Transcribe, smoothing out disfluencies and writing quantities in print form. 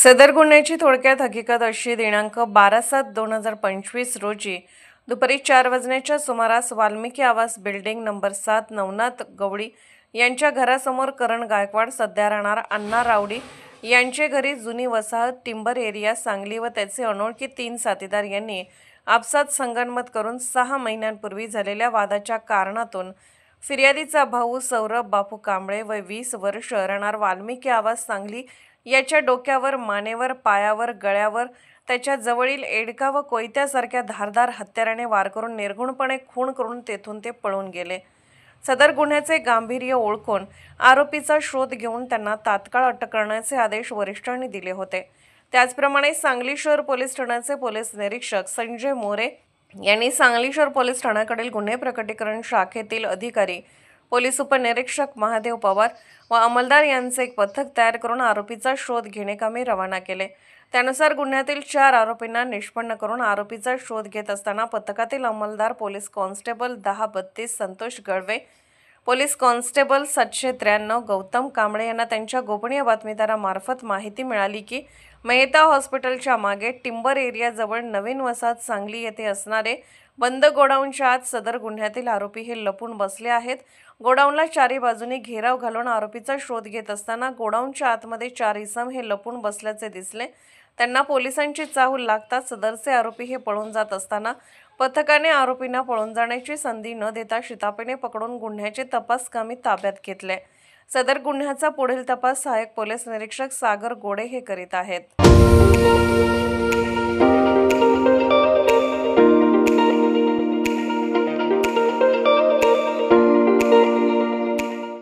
सदर गुन्ह्याची थोडक्यात हकीकत अशी दिनांक 12/7/2025 रोजी दुपारी 4 वाजण्याच्या सुमारास वाल्मिकी आवास बिल्डिंग नंबर 7 नवनाथ गवळी यांच्या घरासमोर करण गायकवाड सध्या राहणार अण्णा रावडी यांचे घरी जुनी वसाहत टिंबर एरिया सांगली व त्याचे अनोळखी 3 साथीदार यांनी आपसात संगनमत करून 6 महिन्यांपूर्वी झालेल्या वादाच्या कारणातून फिर्यादीचा भाऊ सौरभ बापू कांबळे वय 20 वर्ष राहणार वाल्मिकी आवास सांगली याच्या डोक्यावर, मानेवर, पायावर, गळ्यावर त्याच्या जवळील एडका व कोयत्यासारख्या धारदार हत्याराने वार करून निर्घृणपणे खून करून तेथून ते पळून गेले। सदर गुन्ह्याचे गांभीर्य ओळखून आरोपीचा शोध घेऊन त्यांना तात्काळ अटक करण्याचे आदेश वरिष्ठांनी दिले होते। त्याचप्रमाणे सांगली शहर पोलीस ठाण्याचे पोलीस निरीक्षक संजय मोरे यांनी सांगली शहर पोलीस ठाण्याकडील गुन्हे प्रकटीकरण शाखेतील अधिकारी पोलीस उपनिरीक्षक महादेव पवार व अंमलदार यांचे एक पथक तयार करून आरोपीचा शोध घेण्याकामी रवाना केले। त्यानुसार गुन्ह्यातील 4 आरोपींना निष्पन्न करून आरोपीचा शोध घेत असताना पथकातील अंमलदार police constable 1032 Santosh Galve, police constable 793 Gautam Kamble यांना त्यांच्या गोपनीय बातमीदारामार्फत माहिती मिळाली की मेहता हॉस्पिटलच्या मागे टिंबर एरियाजवळ नवीन वसाहत सांगली येथे असणारे बंद गोडाऊनच्या आत सदर गुन्ह्यातील आरोपी हे लपून बसले आहेत। गोडाऊनला चारी बाजूनी घेराव घालून आरोपीचा शोध घेत असताना गोडाऊनच्या आतमध्ये 4 इसम हे लपून बसल्याचे दिसले। त्यांना पोलिसांची चाहूल लागताच सदरचे आरोपी हे पळून जात असताना पथकाने आरोपींना पळून जाण्याची संधी न देता शिताफीने पकडून गुन्ह्याचे तपासकामी ताब्यात घेतले। सदर गुन्ह्याचा पुढील तपास सहाय्यक पोलीस निरीक्षक सागर गोडे हे करीत आहेत।